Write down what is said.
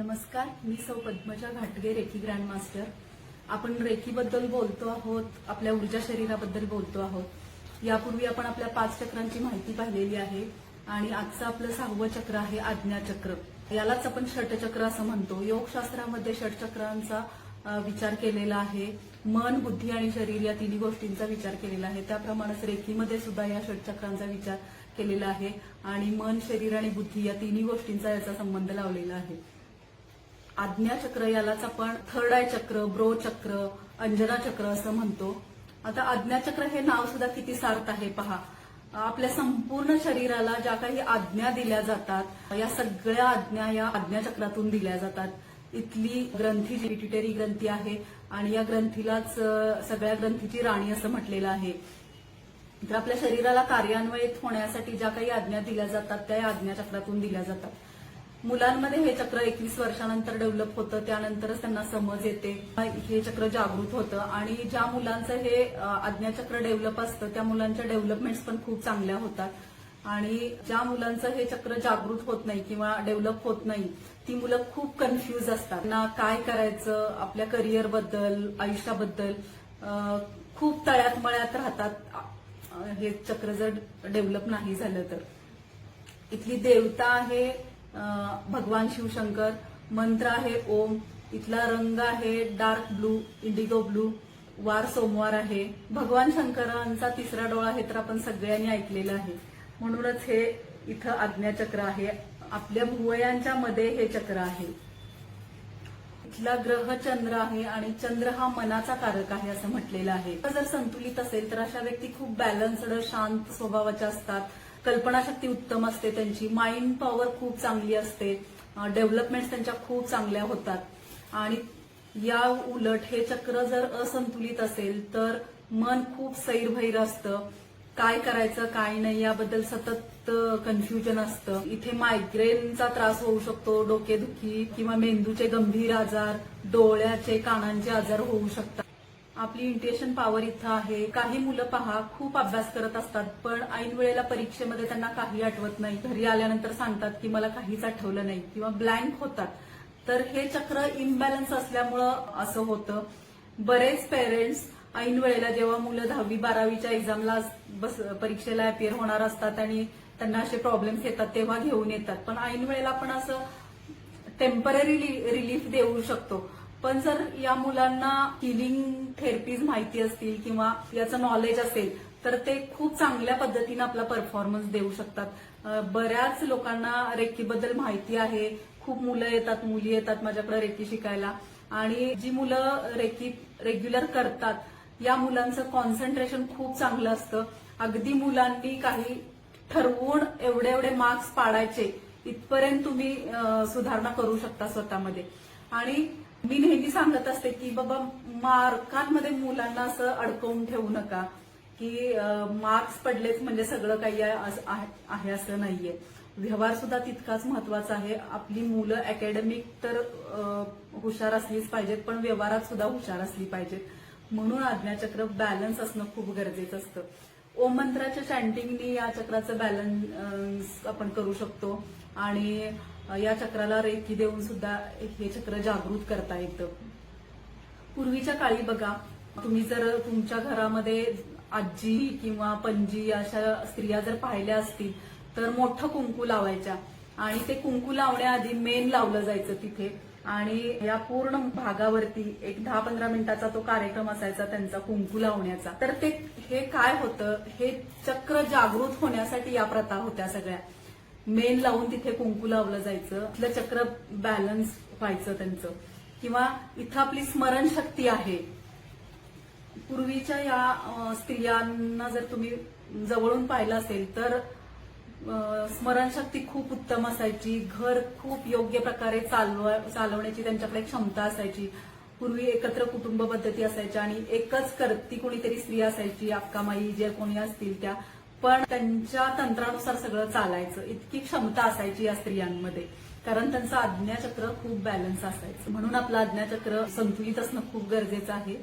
नमस्कार, मी सौ पद्मजा घाटगे, रेकी ग्रँड मास्टर. आपण रेकीबद्दल बोलतो आहोत, आपल्या ऊर्जा शरीराबद्दल बोलतो आहोत. यापूर्वी आपण आपल्या 5 चक्रांची माहिती पाहिलेली आहे आणि आजचं आपलं 6वं चक्र आहे आज्ञाचक्र. यालाच आपण षटचक्र असं म्हणतो. योगशास्त्रामध्ये षटचक्रांचा विचार केलेला आहे. मन, बुद्धी आणि शरीर या तिन्ही गोष्टींचा विचार केलेला आहे. त्याप्रमाणेच रेकीमध्ये सुद्धा या षटचक्रांचा विचार केलेला आहे आणि मन, शरीर आणि बुद्धी या तिन्ही गोष्टींचा याचा संबंध लावलेला आहे. आज्ञाचक्र यालाच आपण थर्ड आय चक्र, ब्रो चक्र, अंजना चक्र असं म्हणतो. आता आज्ञाचक्र हे नाव सुद्धा किती सार्थ आहे पहा. आपल्या संपूर्ण शरीराला ज्या काही आज्ञा दिल्या जातात या सगळ्या आज्ञा या आज्ञाचक्रातून दिल्या जातात. इथली ग्रंथी जी पिट्युटरी ग्रंथी आहे आणि या ग्रंथीलाच सगळ्या ग्रंथीची राणी असं म्हटलेलं आहे. तर आपल्या शरीराला कार्यान्वयित होण्यासाठी ज्या काही आज्ञा दिल्या जातात त्या आज्ञाचक्रातून दिल्या जातात. मुलांमध्ये हे चक्र 21 वर्षानंतर डेव्हलप होतं, त्यानंतरच त्यांना समज येते, हे चक्र जागृत होतं आणि ज्या मुलांचं हे आज्ञाचक्र डेव्हलप असतं त्या मुलांच्या डेव्हलपमेंट्स पण खूप चांगल्या होतात. आणि ज्या मुलांचं हे चक्र जागृत होत नाही किंवा डेव्हलप होत नाही ती मुलं खूप कन्फ्यूज असतात. ना काय करायचं, आपल्या करिअरबद्दल, आयुष्याबद्दल खूप तळ्यात मळ्यात राहतात हे चक्र जर डेव्हलप नाही झालं तर. इथली देवता आहे भगवान शिवशंकर, मंत्र आहे ओम, इथला रंग आहे डार्क ब्लू, इंडिगो ब्लू, वार सोमवार आहे. भगवान शंकरांचा 3रा डोळा हे तर आपण सगळ्यांनी ऐकलेलं आहे. म्हणूनच हे इथं आज्ञाचक्र आहे. आपल्या भुवयांच्या मध्ये हे चक्र आहे. इथला ग्रह चंद्र आहे आणि चंद्र हा मनाचा कारक आहे असं म्हटलेलं आहे. जर संतुलित असेल तर अशा व्यक्ती खूप बॅलन्स्ड, शांत स्वभावाच्या असतात. कल्पनाशक्ती उत्तम असते त्यांची, माइंड पॉवर खूप चांगली असते, डेव्हलपमेंट त्यांच्या खूप चांगल्या होतात. आणि या उलट हे चक्र जर असंतुलित असेल तर मन खूप सैरभैर असतं. काय करायचं काय नाही याबद्दल सतत कन्फ्युजन असतं. इथे मायग्रेनचा त्रास होऊ शकतो, डोकेदुखी किंवा मेंदूचे गंभीर आजार, डोळ्याचे कानांचे आजार होऊ शकतात. आपली इंट्युशन पॉवर इथं आहे. काही मुलं पहा खूप अभ्यास करत असतात पण ऐन वेळेला परीक्षेमध्ये त्यांना काही आठवत नाही. घरी आल्यानंतर सांगतात की मला काहीच आठवलं नाही किंवा ब्लँक होतात. तर हे चक्र इम्बॅलन्स असल्यामुळं असं होतं. बरेच पेरेंट्स ऐन वेळेला जेव्हा मुलं 10वी 12वीच्या एक्झामला परीक्षेला अपिअर होणार असतात आणि त्यांना असे प्रॉब्लेम्स येतात तेव्हा घेऊन येतात. पण ऐन वेळेला आपण असं टेम्पररी रिलीफ देऊ शकतो. पण जर या मुलांना हिलिंग थेरपीज माहिती असतील किंवा याचं नॉलेज असेल तर ते खूप चांगल्या पद्धतीने आपला परफॉर्मन्स देऊ शकतात. बऱ्याच लोकांना रेकीबद्दल माहिती आहे. खूप मुलं येतात, मुली येतात माझ्याकडे रेकी शिकायला आणि जी मुलं रेकी रेग्युलर करतात या मुलांचं कॉन्सन्ट्रेशन खूप चांगलं असतं. अगदी मुलांनी काही ठरवून एवढे मार्क्स पाडायचे इथपर्यंत तुम्ही सुधारणा करू शकता स्वतःमध्ये. आणि मी नेहमी सांगत असते की बाबा मार्कांमध्ये मुलांना असं अडकवून ठेवू नका की मार्क्स पडलेच म्हणजे सगळं काही आहे असं नाहीये. व्यवहार सुद्धा तितकाच महत्वाचा आहे. आपली मुलं अकॅडमिक तर हुशार असलीच पाहिजेत पण व्यवहारात सुद्धा हुशार असली पाहिजेत. म्हणून आज्ञाचक्र बॅलन्स असणं खूप गरजेचं असतं. ओम मंत्राच्या चॅन्टिंगनी या चक्राचं बॅलन्स आपण करू शकतो आणि या चक्राला रेकी देऊन सुद्धा हे चक्र जागृत करता येतं. पूर्वीच्या काळी बघा, तुम्ही जर तुमच्या घरामध्ये आजी किंवा पणजी अशा स्त्रिया जर पाहिल्या असतील तर मोठं कुंकू लावायच्या आणि ते कुंकू लावण्याआधी मेन लावलं जायचं तिथे आणि या पूर्ण भागावरती एक 10-15 मिनिटाचा तो कार्यक्रम असायचा त्यांचा कुंकू लावण्याचा. तर ते हे काय होतं, हे चक्र जागृत होण्यासाठी या प्रथा होत्या सगळ्या. मेन लावून तिथे कुंकू लावलं जायचं, तिथलं चक्र बॅलन्स व्हायचं त्यांचं. किंवा इथं आपली स्मरणशक्ती आहे. पूर्वीच्या या स्त्रियांना जर तुम्ही जवळून पाहिलं असेल तर स्मरणशक्ती खूप उत्तम असायची. घर खूप योग्य प्रकारे चालवण्याची त्यांच्याकडे क्षमता असायची. पूर्वी एकत्र कुटुंब पद्धती असायच्या आणि एकच करती कोणीतरी स्त्री असायची, अक्कामाई जे कोणी असतील त्या, पण त्यांच्या तंत्रानुसार सगळं चालायचं. इतकी क्षमता असायची या स्त्रियांमध्ये कारण त्यांचं आज्ञाचक्र खूप बॅलन्स असायचं. म्हणून आपलं आज्ञाचक्र संतुलित असणं खूप गरजेचं आहे.